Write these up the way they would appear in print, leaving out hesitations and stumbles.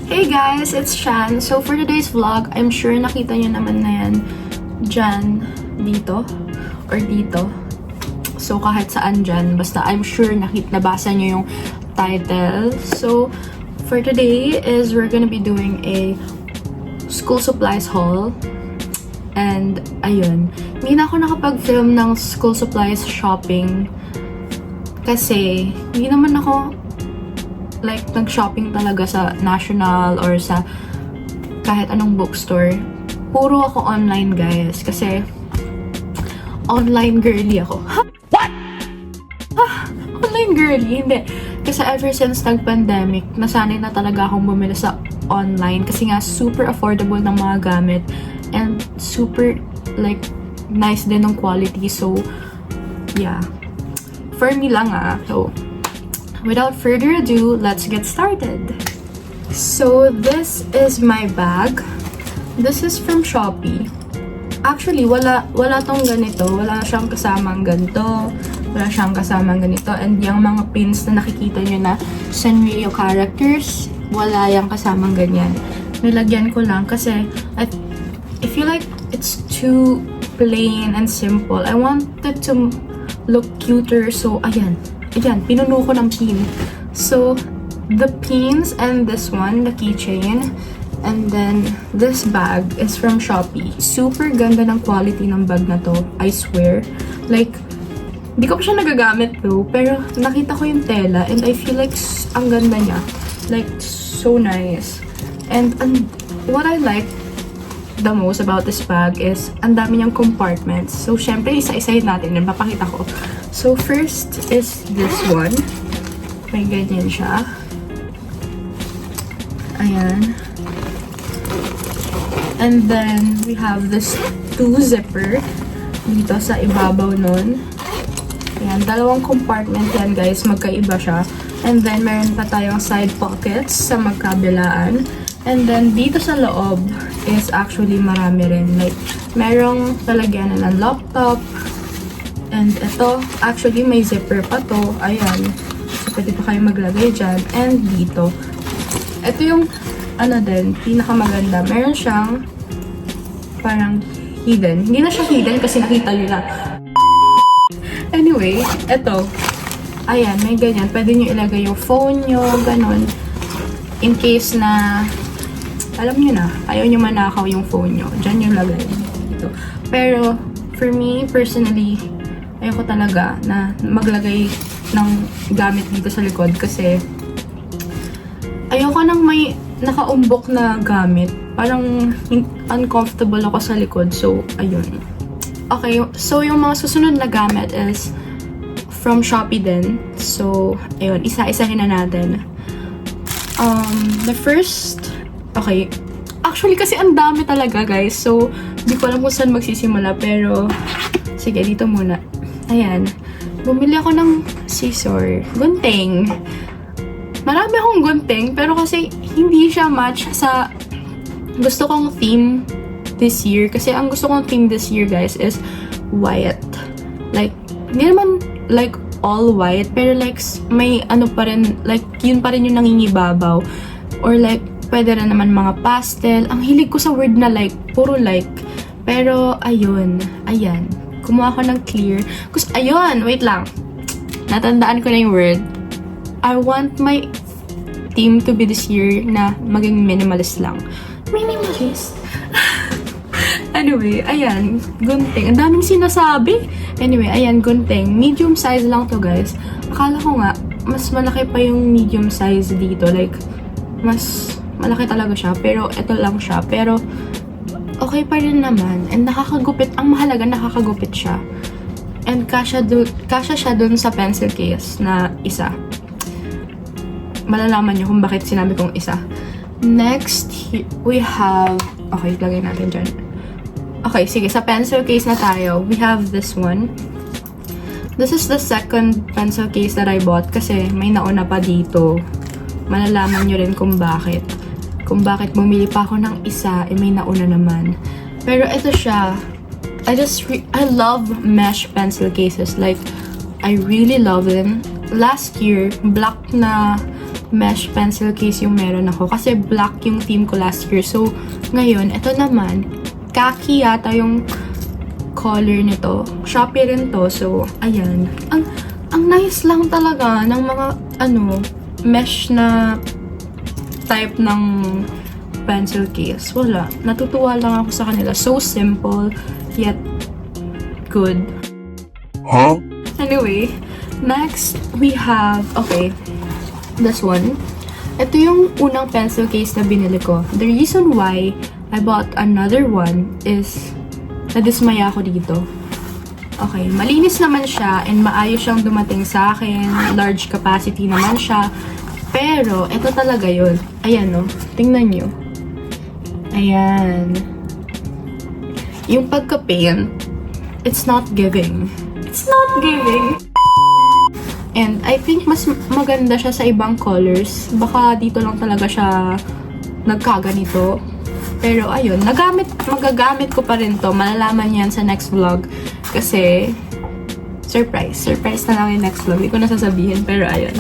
Hey guys, it's Shan. So for today's vlog, I'm sure nakita nyo naman na yan dyan, dito, or dito. So kahit saan dyan, basta I'm sure nabasa nyo yung title. So for today is we're gonna be doing a school supplies haul. And ayun, hindi na ako nakapag-film ng school supplies shopping kasi hindi naman ako like nag-shopping talaga sa National or sa kahit anong bookstore. Puro ako online, guys, kasi online girly ako. What? Online girly? Hindi. Kasi ever since nag-pandemic, nasanay na talaga akong bumili sa online kasi nga super affordable ng mga gamit and super like nice din ng quality. So yeah, for me lang so without further ado, let's get started. So this is my bag. This is from Shopee. Actually, wala tong ganito. Wala siyang kasamang ganito. Wala siyang kasamang ganito. And yung mga pins na nakikita nyo na Sanrio characters, wala yung kasamang ganyan. Nilagyan ko lang kasi I feel like it's too plain and simple. I wanted to look cuter. So, ayan, pinuno ko ng pin. So, the pins and this one, the keychain, and then this bag is from Shopee. Super ganda ng quality ng bag na to, I swear. Like, hindi ko pa siya nagagamit though, pero nakita ko yung tela and I feel like ang ganda niya. Like, so nice. And what I like the most about this bag is ang dami niyang compartments. So, syempre, isa-isahin natin. Papakita ko. So, first is this one. May ganyan siya. Ayan. And then, we have this 2 zipper dito sa ibabaw nun. Ayan, dalawang compartment yan, guys. Magkaiba siya. And then, meron pa tayong side pockets sa magkabilaan. And then, dito sa loob is actually marami rin. Like, merong talagyan na ng laptop. And ito, actually may zipper pa to. Ayan. So, pwede pa kayo maglagay dyan. And dito. Ito yung, din, pinakamaganda. Meron siyang parang hidden. Hindi na siya hidden kasi nakita nyo na. Anyway, ito. Ayan, may ganyan. Pwede nyo ilagay yung phone nyo, ganun. In case na alam nyo na, ayaw nyo manakaw yung phone nyo. Diyan yung lagay. Ito. Pero, for me, personally, ayoko talaga na maglagay ng gamit dito sa likod kasi ayoko nang may nakaumbok na gamit. Parang uncomfortable ako sa likod. So, ayun. Okay, so yung mga susunod na gamit is from Shopee din. So, ayun, isa-isahin na natin. The first, okay. Actually, kasi ang dami talaga, guys. So, hindi ko alam kung saan magsisimula. Pero, sige, dito muna. Ayan. Bumili ako ng scissor. Gunting. Marami akong gunting. Pero kasi, hindi siya match sa gusto kong theme this year. Kasi ang gusto kong theme this year, guys, is white. Like, hindi naman, like, all white. Pero, like, may ano pa rin, like, yun pa rin yung nangingibabaw. Or, like, pwede rin naman mga pastel. Ang hilig ko sa word na like, puro like. Pero, ayun. Ayan. Kumuha ko ng clear. Ayun, wait lang. Natandaan ko na yung word. I want my theme to be this year na maging minimalist lang. Minimalist? Anyway, ayan. Gunting. Ang daming sinasabi. Anyway, ayan, gunting. Medium size lang to, guys. Akala ko nga, mas malaki pa yung medium size dito. Like, mas malaki talaga siya, pero ito lang siya. Pero, okay pa rin naman. And nakakagupit. Ang mahalaga, nakakagupit siya. And kasya siya dun sa pencil case na isa. Malalaman nyo kung bakit sinabi kong isa. Next, we have, okay, lagay natin dyan. Okay, sige, sa pencil case na tayo. We have this one. This is the second pencil case that I bought kasi may nauna pa dito. Malalaman nyo rin kung bakit. Kung bakit bumili pa ako ng isa, may nauna naman. Pero ito siya. I love mesh pencil cases. Like, I really love them. last year, black na mesh pencil case yung meron ako. Kasi black yung theme ko last year. So, ngayon, ito naman, khaki yata yung color nito. Shopee rin to. So, ayan. Ang nice lang talaga ng mga, mesh na type ng pencil case. Wala. Natutuwa lang ako sa kanila. So simple, yet good. Huh? Anyway, next, we have, this one. Ito yung unang pencil case na binili ko. The reason why I bought another one is nadismaya ako dito. Okay, malinis naman siya and maayos siyang dumating sa akin. Large capacity naman siya. Pero, ito talaga yun. Ayan, no? Tingnan nyo. Ayan. Yung pagka-paint, it's not giving. It's not giving. And I think mas maganda siya sa ibang colors. Baka dito lang talaga siya nagkaganito. Pero ayun, magagamit ko pa rin to. Malalaman yan sa next vlog. Kasi, surprise. Surprise na lang yung next vlog. Hindi ko nasasabihin, pero ayun.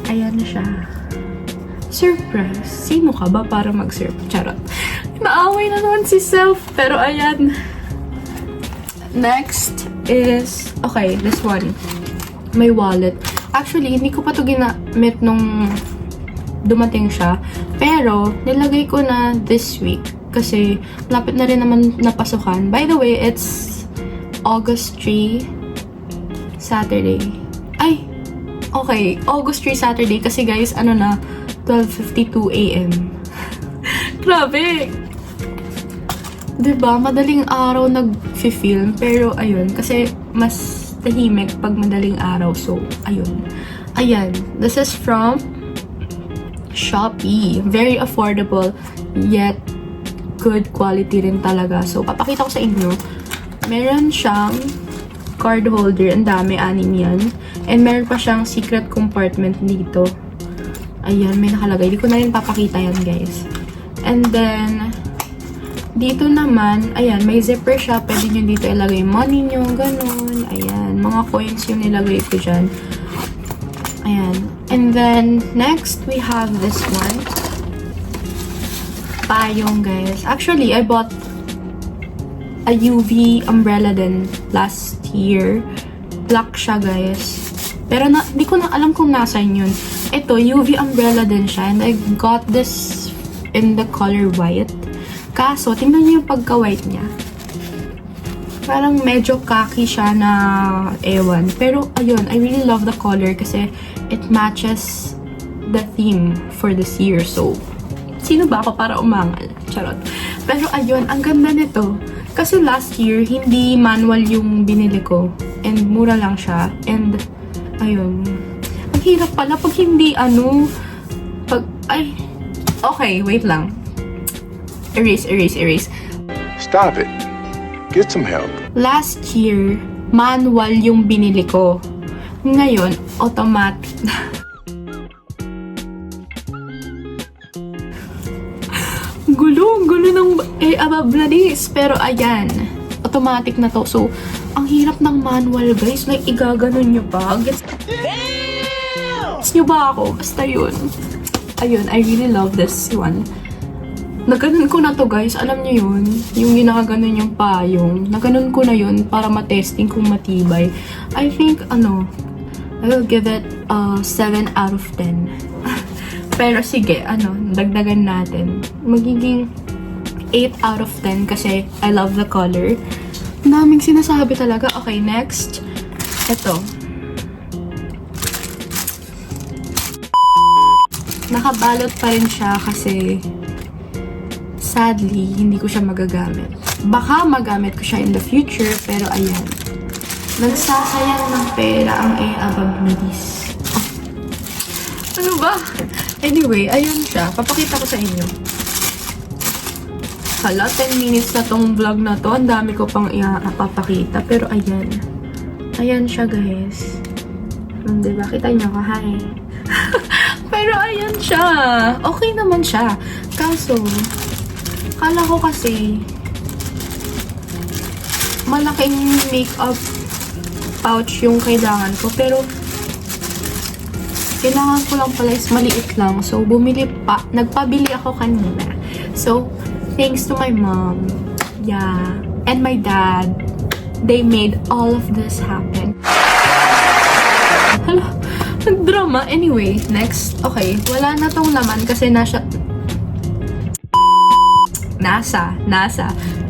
Ayan na siya. Surprise. Sino ka ba para mag-surprise? Charot. Naaway na naman si self. Pero ayan. Next is, this one. May wallet. Actually, hindi ko pa to ginamit nung dumating siya. Pero, nilagay ko na this week. Kasi, lapit na rin naman napasukan. By the way, it's August 3, Saturday. August 3, Saturday. Kasi guys, 12:52 a.m. Grabe! Diba? Madaling araw nag-film. Pero, ayun. Kasi, mas tahimik pag madaling araw. So, ayun. Ayan. This is from Shopee. Very affordable. Yet, good quality rin talaga. So, papakita ko sa inyo. Meron siyang card holder. Ang dami. 6 yan. And meron pa siyang secret compartment dito. Ayan. May nakalagay. Hindi ko na rin papakita yan, guys. And then, dito naman, ayan, may zipper siya. Pwede nyo dito ilagay yung money nyo, ganun. Ayan, mga coins yung nilagay ko dyan. Ayan. And then, next, we have this one. Payong, guys. Actually, I bought a UV umbrella din last year. Black siya, guys. Pero, di ko na alam kung nasan yun. Ito, UV umbrella din siya. And I got this in the color white. Kaso, tingnan niyo yung pagka-white niya. Parang medyo khaki siya na ewan. Pero, ayun, I really love the color kasi it matches the theme for this year. So, sino ba ako para umangal? Charot. Pero, ayun, ang ganda nito. Kasi last year, hindi manual yung binili ko. And mura lang siya. And, ayun. Ang hirap pala pag hindi, okay, wait lang. Erase. Stop it. Get some help. Last year, manual yung binili ko. Ngayon, automatic na. Gulo ng ababladis. Pero ayan, automatic na to. So, ang hirap ng manual, guys. Like, igaganon nyo pa. Gets nyo ba ako? Basta yun. Ayun, I really love this one. Naganon ko na to, guys. Alam niyo yun? Yung ginaganon yung payong. Naganon ko na yun para matesting kung matibay. I think, I will give it 7 out of 10. Pero sige, dagdagan natin. Magiging 8 out of 10 kasi I love the color. Daming sinasabi talaga. Okay, next. Ito. Nakabalot pa rin siya kasi sadly, hindi ko siya magagamit. Baka magamit ko siya in the future, pero ayan. Nagsasayang ng pera ang ababnidis. Ano ba? Anyway, ayun siya. Papakita ko sa inyo. Hala, 10 minutes na tong vlog na to. Ang dami ko pang ipapakita. Pero ayan. Ayan siya, guys. Diba? Kita niyo ko, hi. Pero ayan siya. Okay naman siya. Kaso, kala ko kasi malaking makeup pouch yung kailangan ko. Pero kailangan ko lang pala is maliit lang. So, nagpabili ako kanina. So, thanks to my mom, yeah, and my dad, they made all of this happen. Hala, nagdrama. Anyway, next. Okay, wala na tong laman kasi nasa,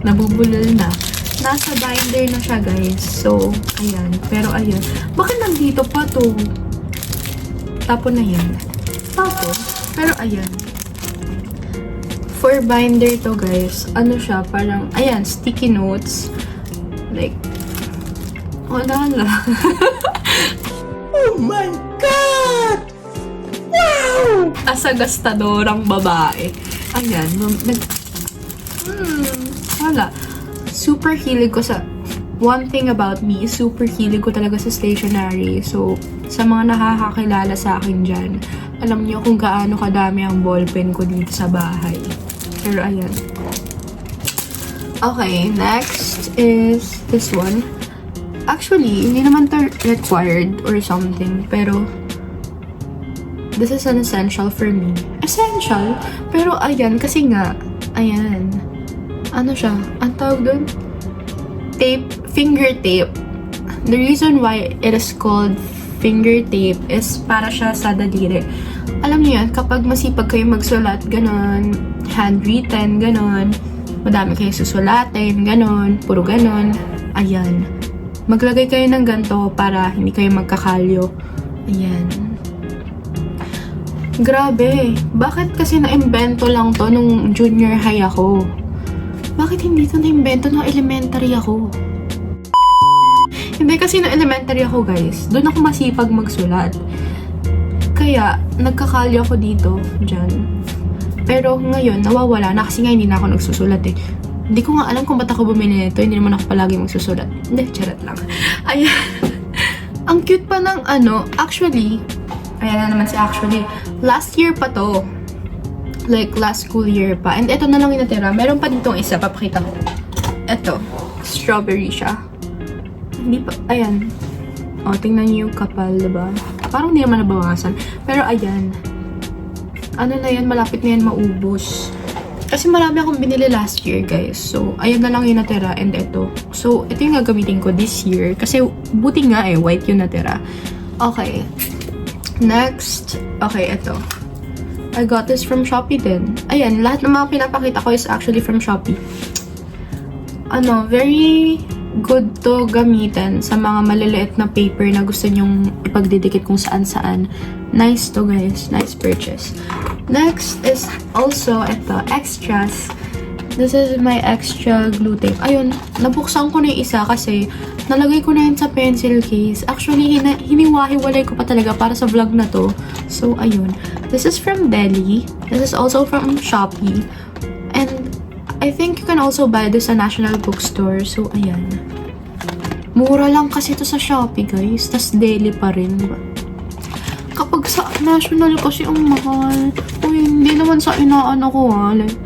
nabubulol na. Nasa binder na siya, guys. So, ayan. Pero, ayan. Bakit nandito pa to? Tapon na yan. Tapon. Pero, ayan. For binder to, guys. Ano siya? Parang, ayan, sticky notes. Like, wala lang. Oh my God! Wow! Asa gastadorang babae. Ayan. Wala. Super hilig ko sa... One thing about me, super hilig ko talaga sa stationery. So, sa mga nakakakilala sa akin dyan, alam niyo kung gaano kadami ang ballpen ko dito sa bahay. Pero ayan. Okay, next is this one. Actually, hindi naman to required or something, pero this is an essential for me. Essential? Pero ayan, kasi nga, ayan. Ano siya? Ang tawag doon? Tape, finger tape. The reason why it is called finger tape is para siya sa daliri. Alam niyo yan, kapag masipag kayo magsulat, ganon, handwritten, ganon, madami kayo susulatin, ganon, puro ganon, ayan. Maglagay kayo ng ganito para hindi kayo magkakalyo. Ayan. Grabe. Bakit kasi na-invento lang to nung junior high ako? Bakit hindi ito na-invento nung elementary ako? Hindi kasi nung elementary ako, guys. Doon ako masipag magsulat. Kaya, nagkakalyo ako dito, dyan. Pero ngayon, nawawala na kasi nga hindi na ako nagsusulat eh. Hindi ko nga alam kung ba't ako bumili nito. Hindi naman ako palagi magsusulat. Hindi, charot lang. Ayan. Ang cute pa ng ano. Actually, ayan na naman si actually. Last year pa to. Like, last school year pa. And ito na lang yung natira. Meron pa ditong isa. Papakita ko. Ito. Strawberry siya. Hindi pa. Ayan. O, tingnan niyo yung kapal, diba? Parang hindi naman nabawasan. Pero ayan. Ano na yan? Malapit na yan maubos. Kasi marami akong binili last year, guys. So, ayan na lang yung natira. And ito. So, ito yung gagamitin ko this year. Kasi, buti nga eh. White yung natira. Okay. Next. Okay, ito. I got this from Shopee din. Ayan, lahat ng mga pinapakita ko is actually from Shopee. Ano, very good to gamitin sa mga maliliit na paper na gusto nyong ipagdidikit kung saan-saan. Nice to, guys. Nice purchase. Next is also ito, extras. This is my extra glue tape. Ayun, nabuksan ko na yung isa kasi nalagay ko na yun sa pencil case. Actually, hiniwa-hiwalay ko pa talaga para sa vlog na to. So, ayun. This is from Deli. This is also from Shopee. And I think you can also buy this sa National Bookstore. So, ayan. Mura lang kasi ito sa Shopee, guys. Tas Deli pa rin. Kapag sa National kasi ang mahal. Uy, hindi naman sa inaano ko ha. Like,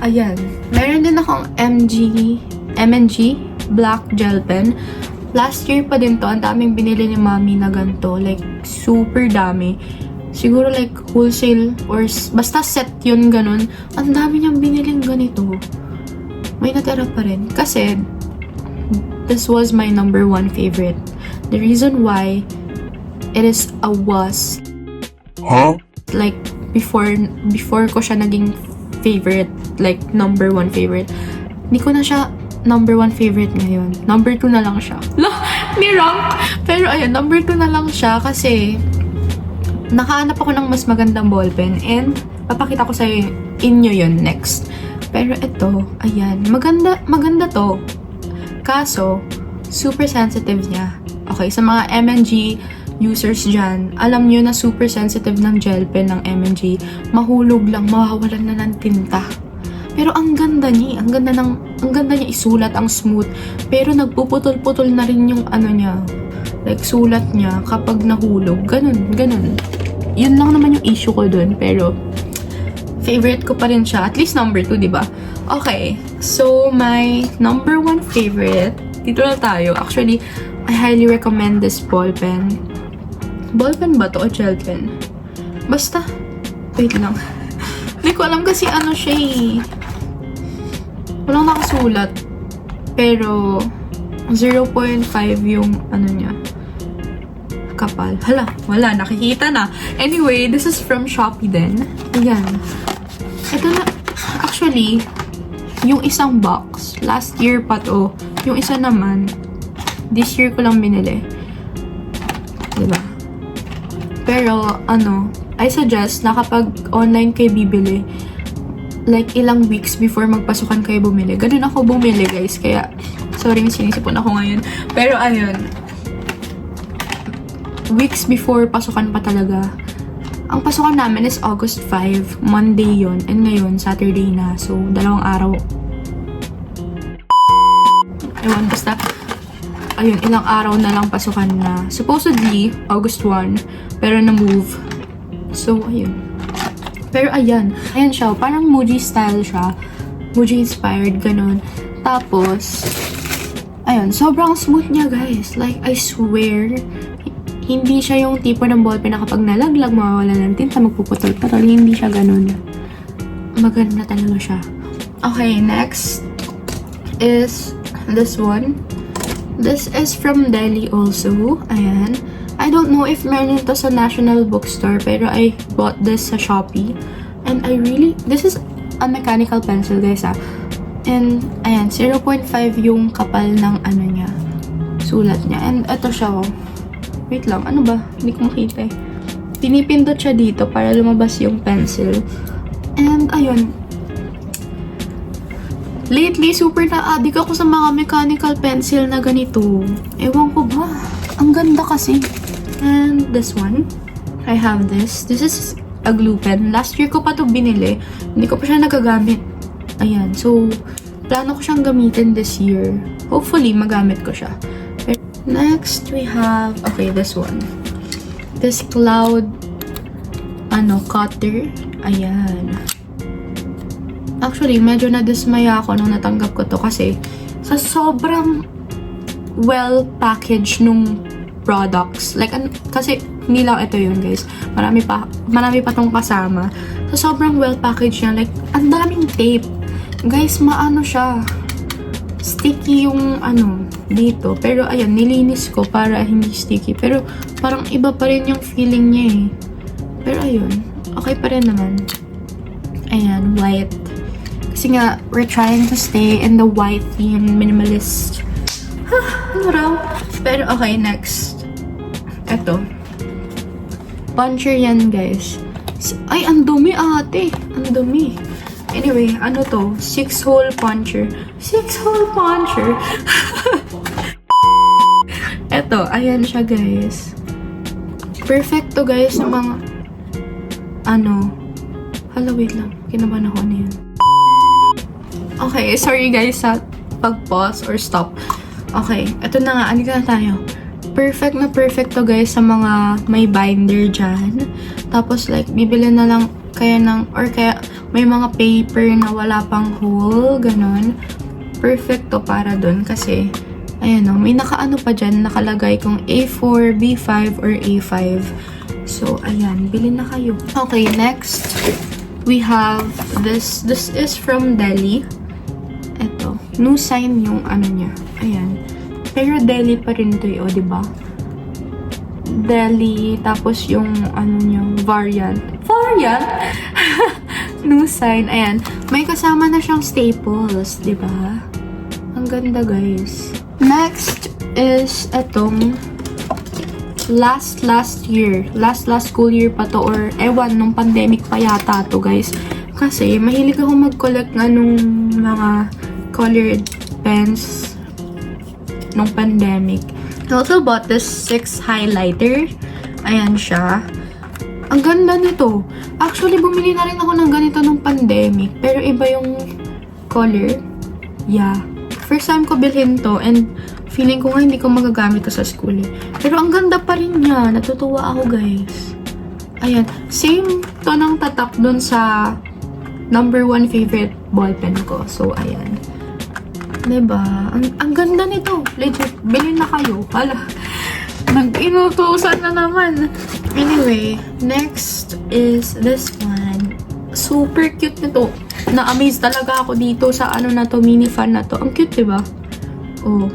ayan. Meron din akong M&G Black Gel Pen. Last year pa din to. Ang daming binili ni Mami na ganito. Like, super dami. Siguro like wholesale or basta set yun ganun. Ang dami niyang biniling ganito. May natira pa rin. Kasi, this was my number 1 favorite. The reason why it is a was. Huh? Like, before ko siya naging favorite, like, number 1 favorite. Hindi ko na siya number 1 favorite ngayon. Number 2 na lang siya. Ni rank. Pero ayun, number 2 na lang siya kasi nakahanap ako ng mas magandang ballpen and papakita ko sa inyo yun next. Pero ito, ayan, maganda to. Kaso, super sensitive niya. Okay, sa mga M&G users dyan, alam nyo na super sensitive ng gel pen ng M&G. Mahulog lang, mawawalan na ng tinta. Pero ang ganda niya, ang ganda niya isulat, ang smooth. Pero nagpuputol-putol na rin yung ano niya, like sulat niya kapag nahulog. Ganun. Yun lang naman yung issue ko dun, pero favorite ko pa rin siya. At least number 2, diba? Okay, so my number 1 favorite, dito na tayo. Actually, I highly recommend this ball pen. Ballpen ba to o gel pen? Basta, wait lang. Hindi ko alam kasi ano siya eh. Walang nakasulat. Pero, 0.5 yung ano niya. Kapal. Hala, wala. Nakikita na. Anyway, this is from Shopee din. Ayan. Ito na, actually, yung isang box, last year pa to. Yung isa naman, this year ko lang binili. Diba? Pero, ano, I suggest na kapag online kayo bibili, like ilang weeks before magpasukan kayo bumili. Ganun ako bumili, guys. Kaya, sorry, sinisipon ako ngayon. Pero, ayun. Weeks before pasukan pa talaga. Ang pasukan namin is August 5. Monday yon. And ngayon, Saturday na. So, 2 araw. Ewan, basta, ayun, ilang araw na lang pasukan na. Supposedly, August 1. Pero na-move. So, ayun. Pero ayan. Ayan siya. Parang Muji style siya. Muji inspired, ganun. Tapos, ayun. Sobrang smooth niya, guys. Like, I swear, hindi siya yung tipo ng ballpen na kapag nalaglag, mawawala ng tinta, magpuputol-putol. Hindi siya ganun. Maganda talaga siya. Okay, next is this one. This is from Delhi also. Ayan. I don't know if meron ito sa National Bookstore, pero I bought this sa Shopee. And I really, this is a mechanical pencil, guys, ah. And, ayan, 0.5 yung kapal ng ano niya. Sulat niya. And ito siya, oh. Wait lang, ano ba? Hindi ko makita eh. Pinipindot siya dito para lumabas yung pencil. And, ayun. Lately, super na-addict ako sa mga mechanical pencil na ganito. Ewan ko ba? Ang ganda kasi. And this one, I have this. This is a glue pen. Last year ko pa to binili. Hindi ko pa siya nagagamit. Ayan. So, plano ko siyang gamitin this year. Hopefully, magamit ko siya. Next, we have, okay, this one. This cloud, cutter. Ayan. Actually, medyo nadismaya ako nung natanggap ko to kasi sa sobrang well-packaged nung products. Like, kasi hindi lang ito yun, guys. Marami pa tong kasama. Sa sobrang well-packaged niya, like, ang daming tape. Guys, maano siya. Sticky yung dito. Pero ayan, nilinis ko para hindi sticky. Pero parang iba pa rin yung feeling niya eh. Pero ayun, okay pa rin naman. Ayan, white. Kasi nga, we're trying to stay in the white theme, minimalist. Ano raw? Pero okay, next. Eto. Puncher yan, guys. Ay, ang dumi ate. Ang dumi. Anyway, ano to? 6-hole puncher. 6-hole puncher? Eto, ayan siya, guys. Perfect to, guys, sa mga hala, wait lang. Kinabahan ako yan. Okay, sorry guys sa pag-pause or stop. Okay, eto na nga. Alika na tayo. Perfect na perfect to, guys, sa mga may binder dyan. Tapos, like, bibili na lang kaya or kaya may mga paper na wala pang hole, ganun. Perfect to para dun kasi, ayan o, may nakaano pa dyan, nakalagay kung A4, B5, or A5. So, ayan, bili na kayo. Okay, next, we have this. This is from Delhi. Eto, new sign yung niya. Ayan. Pero Delhi pa rin to o, diba? Delhi, tapos yung niya, variant. Variant? New sign. Ayan. May kasama na siyang staples, diba? Ang ganda, guys. Next is etong last year. Last school year pa to, or ewan, nung pandemic pa yata to, guys. Kasi mahilig ako mag-collect nga nung mga colored pens nung pandemic. I also bought this 6 highlighter. Ayan siya. Ang ganda nito. Actually, bumili na rin ako ng ganito nung pandemic. Pero iba yung color. Yeah. First time ko bilhin to and feeling ko nga hindi ko magagamit to sa school eh. Pero ang ganda pa rin niya. Natutuwa ako, guys. Ayan. Same to ng tatak dun sa number 1 favorite ballpen ko. So, ayan. Diba? Ang ganda nito. Legit. Bilhin na kayo. Hala. Nag-inutusan na naman. Anyway, next is this one. Super cute nito. Na-amaze talaga ako dito sa ano na to, mini fan na to. Ang cute, diba? Oh.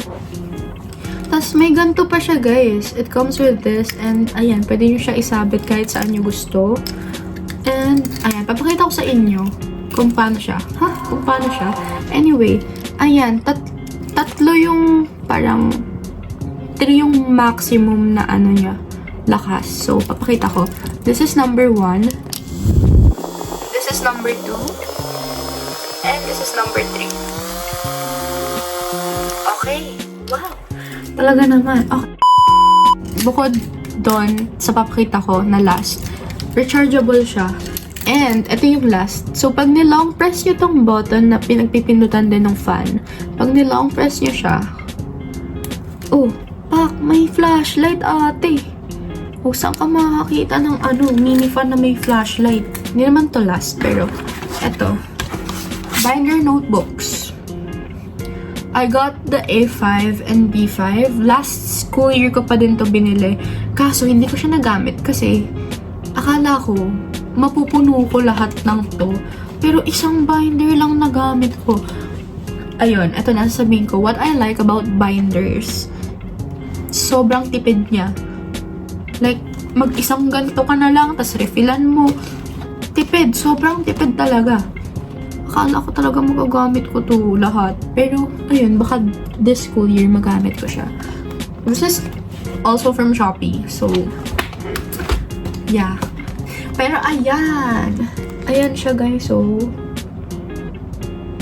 Tapos may ganito pa siya, guys. It comes with this. And, ayan, pwede nyo siya isabit kahit saan nyo gusto. And, ayan, papakita ko sa inyo kung paano siya. Kung paano siya. Anyway, ayan, tatlo yung parang 3 yung maximum na ano niya, lakas. So, papakita ko. This is number 1. This is number 2. And this is number 3. Okay. Wow. Talaga naman. Okay. Bukod doon sa papakita ko na last, rechargeable siya. And, ito yung last. So, pag nilong press nyo tong button na pinagpipindutan din ng fan, pag nilong press nyo siya, oh, pak, may flashlight ate. O, saan ka makakita ng ano, mini fan na may flashlight? Hindi naman to last, pero, eto. Binder notebooks. I got the A5 and B5. Last school year ko pa din to binili. Kaso, hindi ko siya nagamit kasi akala ko, mapupuno ko lahat ng to. Pero isang binder lang nagamit ko. Ayun, eto na sabihin ko. What I like about binders, sobrang tipid niya. Like, mag-isang ganito ka na lang, tas refillan mo. Tipid, sobrang tipid talaga. Akala ko talaga magagamit ko to lahat. Pero, ayun, baka this school year magamit ko siya. This is also from Shopee. So, yeah. Pero, ayan. Ayan siya, guys. So,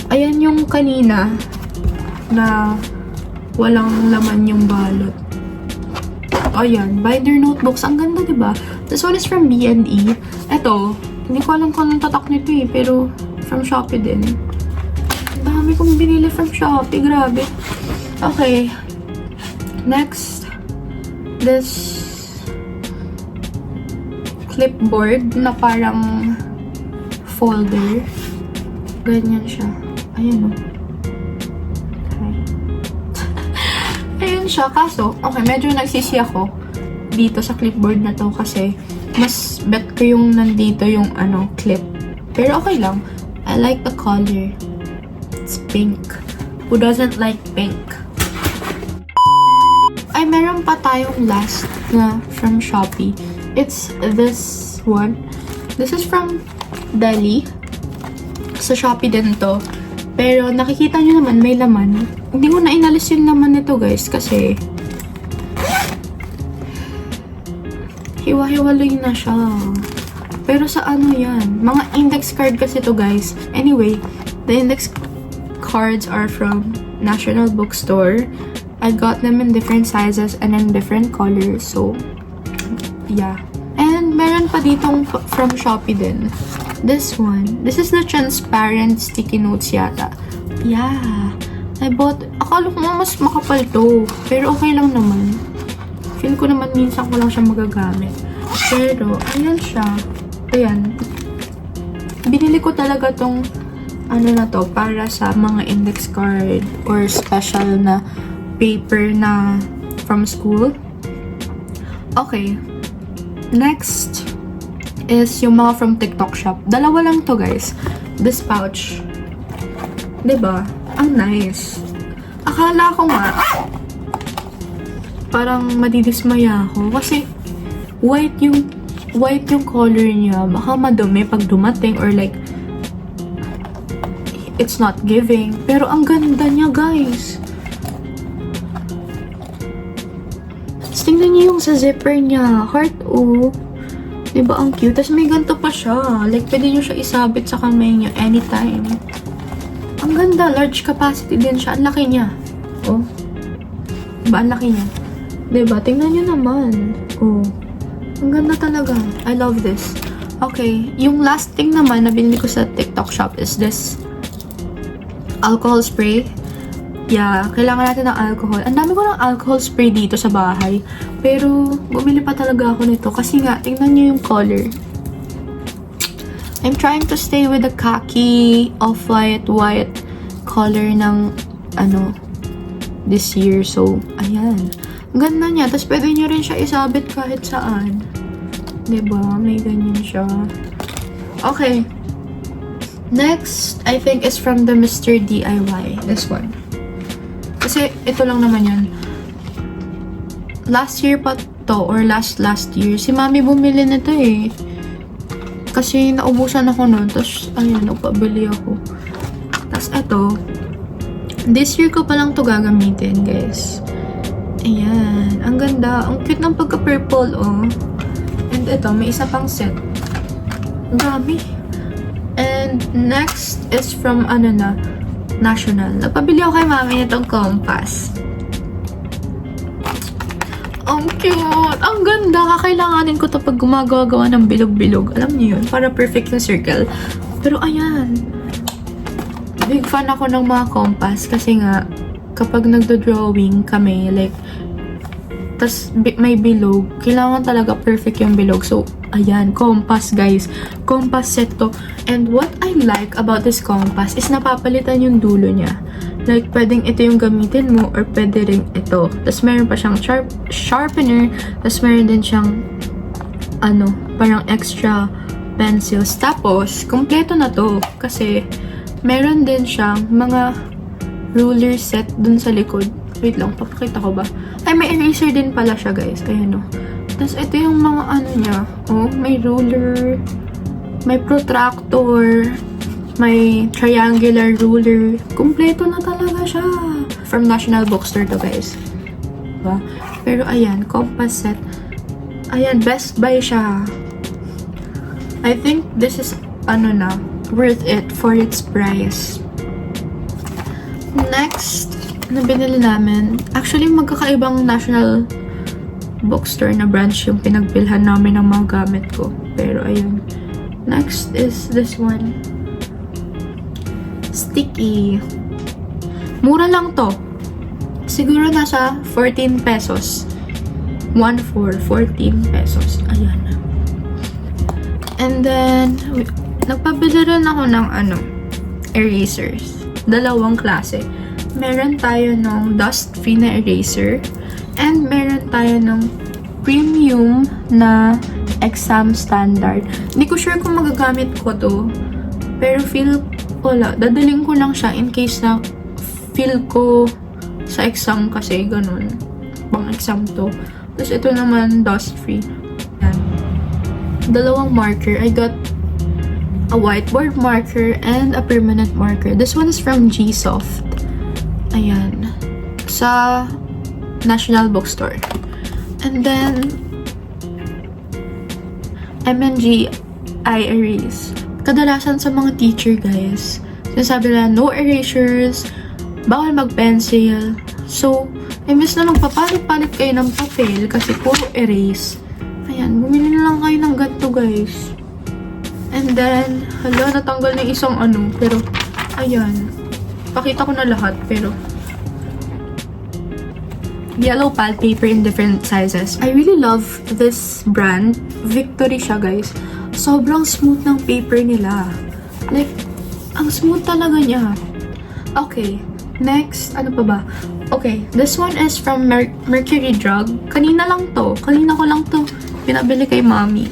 ayan yung kanina na walang laman yung balot. Ayan, binder notebooks. Ang ganda, diba? This one is from B&E. Eto, hindi ko alam kung anong tatak nito eh, pero from Shopee din. Ang dami kong binili from Shopee, grabe. Okay. Next, this clipboard na parang folder. Ganyan siya. Ayan o. Ayan siya. Kaso, okay, medyo nagsisi ako dito sa clipboard na to kasi mas bet ko yung nandito yung ano, clip. Pero okay lang. I like the color. It's pink. Who doesn't like pink? Ay, meron pa tayong last na from Shopee. It's this one. This is from Deli. Sa Shopee din to. Pero nakikita nyo naman, may laman. Hindi ko na inalis yung laman nito, guys, kasi hiwa-hiwalay na siya. Pero sa ano yan? Mga index card kasi to, guys. Anyway, the index cards are from National Bookstore. I got them in different sizes and in different colors. So, yeah. And meron pa ditong from Shopee din. This one. This is the transparent sticky notes yata. Yeah. I bought, akala ko mas makapal to. Pero okay lang naman. Feel ko naman minsan ko lang siya magagamit. Pero, ayan siya. Ayan. Binili ko talaga tong ano na to para sa mga index card or special na paper na from school. Okay. Next is yung mga from TikTok shop. Dalawa lang to, guys. This pouch. Diba? Ang nice. Akala ko nga parang madidismaya ako kasi white yung color niya. Baka madumi pag dumating or like it's not giving. Pero ang ganda niya, guys. Tingnan niyo yung sa zipper niya. Heart, oh. Diba ang cute? Tapos may ganito pa siya. Like, pwede niyo siya isabit sa kamay niyo anytime. Ang ganda. Large capacity din siya. Ang laki niya. Oh. Diba ang laki niya? Diba? Tingnan niyo naman. Oh. Ang ganda talaga. I love this. Okay. Yung last thing naman na binili ko sa TikTok shop is this alcohol spray. Yeah, kailangan natin ng alcohol. Ang dami ko ng alcohol spray dito sa bahay. Pero, bumili pa talaga ako nito. Kasi nga, tingnan nyo yung color. I'm trying to stay with the khaki, off-white, white color ng, this year. So, ayan. Ganda niya. Tapos pwede nyo rin siya isabit kahit saan. Diba? May ganyan siya. Okay. Next, I think is from the Mr. DIY. This one. Kasi ito lang naman yun. Last year pa to, or last year, si Mami bumili nito eh. Kasi naubusan ako nun. Tapos, ayun, nagpabili ako. Tapos ito, this year ko pa lang to gagamitin, guys. Ayan. Ang ganda. Ang cute ng pagka-purple, oh. And ito, may isa pang set. Grabe. And next is from, National. Nagpabili ako kay Mami nitong compass. Ang cute! Ang ganda! Kakailanganin ko to pag gumagawa ng bilog-bilog. Alam niyo yun? Para perfect yung circle. Pero ayan. Big fan ako ng mga compass kasi nga, kapag nagdo-drawing kami, like, tas may bilog, kailangan talaga perfect yung bilog. So, ayan, compass guys. Compass set to. And what I like about this compass is napapalitan yung dulo niya. Like, pwedeng ito yung gamitin mo or pwede rin ito. Tapos meron pa siyang sharpener. Tapos meron din siyang parang extra pencils. Tapos, kompleto na to. Kasi, meron din siyang mga ruler set dun sa likod. Wait lang, papakita ko ba? Ay, may eraser din pala siya, guys. Ayan, Tapos, ito yung mga niya. Oh, may ruler. May protractor. May triangular ruler. Kompleto na talaga siya. From National Bookstore to, guys. Diba? Pero, ayan, compass set. Ayan, Best Buy siya. I think this is, worth it for its price. Next, na binili namin. Actually, magkakaibang National Bookstore na branch yung pinagbilhan namin ng mga gamit ko. Pero, ayun. Next is this one. Sticky. Mura lang to. Siguro nasa 14 pesos. 14 pesos. Ayan. And then, nagpabili rin ako ng erasers. Dalawang klase. Meron tayo ng dust-free na eraser. And meron tayo ng premium na exam standard. Hindi ko sure kung magagamit ko to. Pero wala. Dadaling ko lang siya in case na feel ko sa exam kasi ganun. Pang exam to. Tapos ito naman dust-free. Yan. Dalawang marker. I got a whiteboard marker and a permanent marker. This one is from G-Soft. Ayan. Sa National Bookstore. And then, MNG I erase. Kadalasan sa mga teacher, guys, sinasabi nila, no erasures, bawal mag-pencil. So, imbes na magpapalit-palit kayo ng papel kasi puro erase. Ayan, bumili na lang kayo ng ganito, guys. And then, natanggal na isang pero, ayan. Pakita ko na lahat, pero yellow pad paper in different sizes. I really love this brand. Victory siya, guys. Sobrang smooth ng paper nila. Like, ang smooth talaga niya. Okay, next, ano pa ba? Okay, this one is from Mercury Drug. Kanina ko lang to pinabili kay Mommy.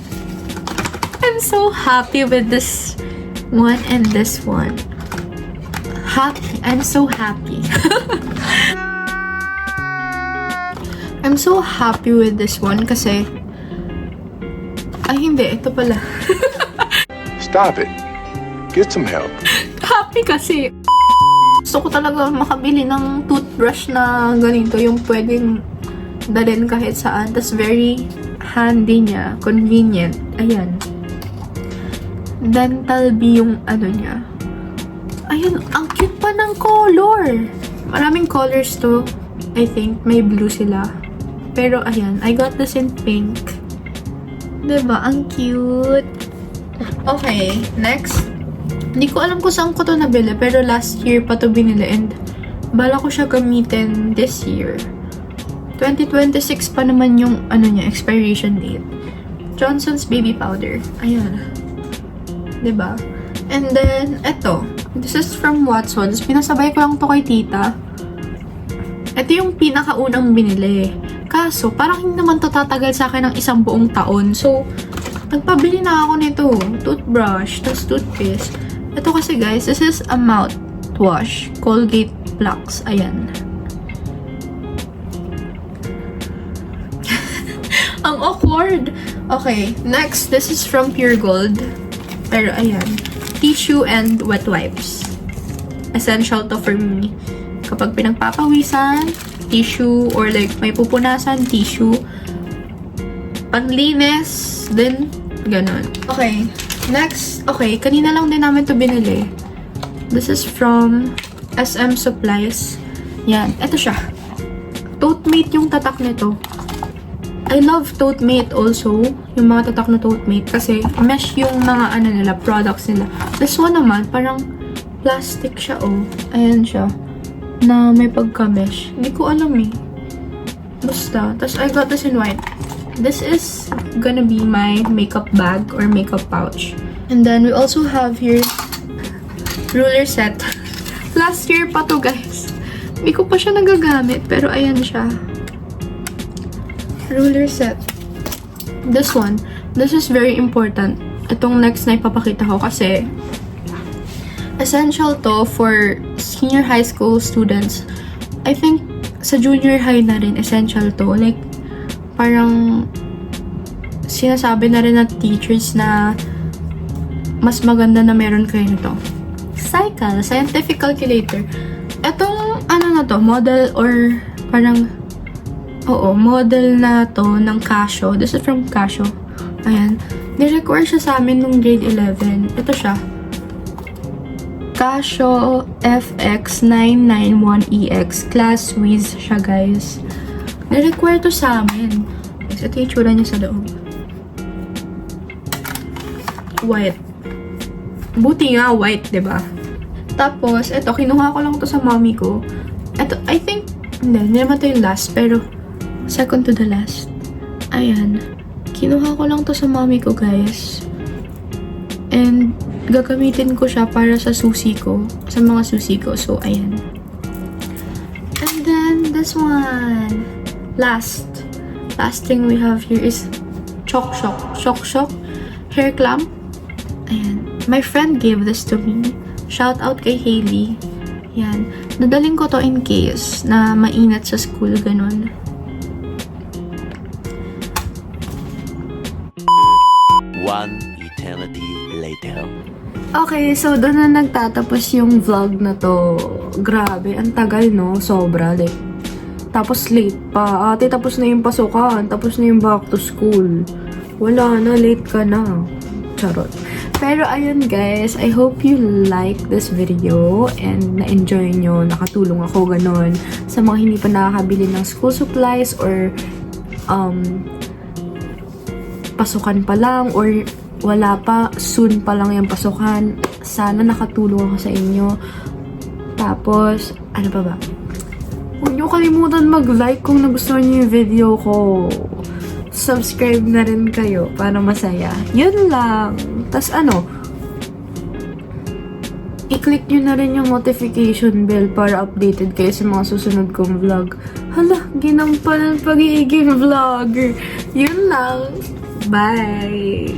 I'm so happy with this one and this one. I'm so happy. I'm so happy with this one kasi hindi, ito pala. Stop it. Get some help. Happy kasi gusto ko talaga makabili ng toothbrush na ganito, yung pwedeng dalhin kahit saan. Tas very handy niya, convenient. Ayan. Dental B yung niya. Ayan, ang cute pa ng color. Maraming colors to. I think may blue sila. Pero ayan, I got this in pink. Diba? Ang cute. Okay, next. Hindi ko alam kung saan ko to nabili, pero last year pa to binili and bala ko siya gamitin this year. 2026 pa naman yung niya, expiration date. Johnson's Baby Powder. Ayan. Diba? And then, eto. This is from Watson's. Pinasabay ko lang to kay tita. Ito yung pinakaunang binili. Kaso, parang hindi naman to tatagal sa akin ng isang buong taon. So, nagpabili na ako nito. Toothbrush, tas toothpaste. Ito kasi guys, this is a mouthwash. Colgate Plax. Ayan. Ang awkward. Okay, next, this is from Pure Gold. Pero ayan, tissue and wet wipes. Essential to for me. Kapag pinagpapawisan, tissue, or like may pupunasan, tissue. Panglinis, then ganun. Okay, next, okay, kanina lang din namin to binili. This is from SM Supplies. Yan, eto siya. Totemate yung tatak nito. I love Totemate also, yung mga tatak na Totemate, kasi mesh yung mga ano nila, products nila. This one naman, parang plastic siya, oh. Ayan siya. Na may pagka-mesh. Hindi ko alam eh. Basta. Tapos I got this in white. This is gonna be my makeup bag or makeup pouch. And then we also have here ruler set. Last year pa to, guys. Hindi ko pa siya nagagamit, pero ayan siya. Ruler set. This one. This is very important. Itong next na ipapakita ko kasi essential to for senior high school students. I think sa junior high na rin essential to. Like, parang sinasabi na rin ng teachers na mas maganda na meron kayo nito. Cycle, scientific calculator. Etong ano na to, model or parang model na to ng Casio. This is from Casio. Ayan. Ni-require siya sa amin nung grade 11. Ito siya. Casio FX991EX. Class Wiz siya, guys. Ni-require to sa amin. Ito yung itsura niya sa loob. White. Buti nga, white, diba? Tapos, ito, kinuha ko lang to sa mommy ko. Ito, I think, hindi naman to yung last, pero second to the last. Ayan. Kinuha ko lang to sa mommy ko, guys. And, gagamitin ko siya para sa susi ko. Sa mga susi ko. So, ayan. And then, this one. Last thing we have here is Chok Chok hair clamp. Ayan. My friend gave this to me. Shout out kay Hailey. Yan. Dadaling ko to in case na mainit sa school, ganun. One eternity later. Okay, so doon na nagtatapos yung vlog na to. Grabe, ang tagal, no? Sobra, like, tapos late pa. Ate, tapos na yung pasukan. Tapos na yung back to school. Wala na, late ka na. Charot. Pero ayun, guys, I hope you like this video and na-enjoy nyo, nakatulong ako, ganon. Sa mga hindi pa nakakabili ng school supplies or pasukan pa lang or wala pa, soon pa lang yung pasukan. Sana nakatulong ako sa inyo. Tapos, ano pa ba? Huwag niyo kalimutan mag-like kung nagustuhan niyo yung video ko. Subscribe na rin kayo para masaya. Yun lang. Tapos ano, i-click nyo na rin yung notification bell para updated kayo sa mga susunod kong vlog. Hala, ginampalan pag-iiging vlogger. Yun lang. Bye!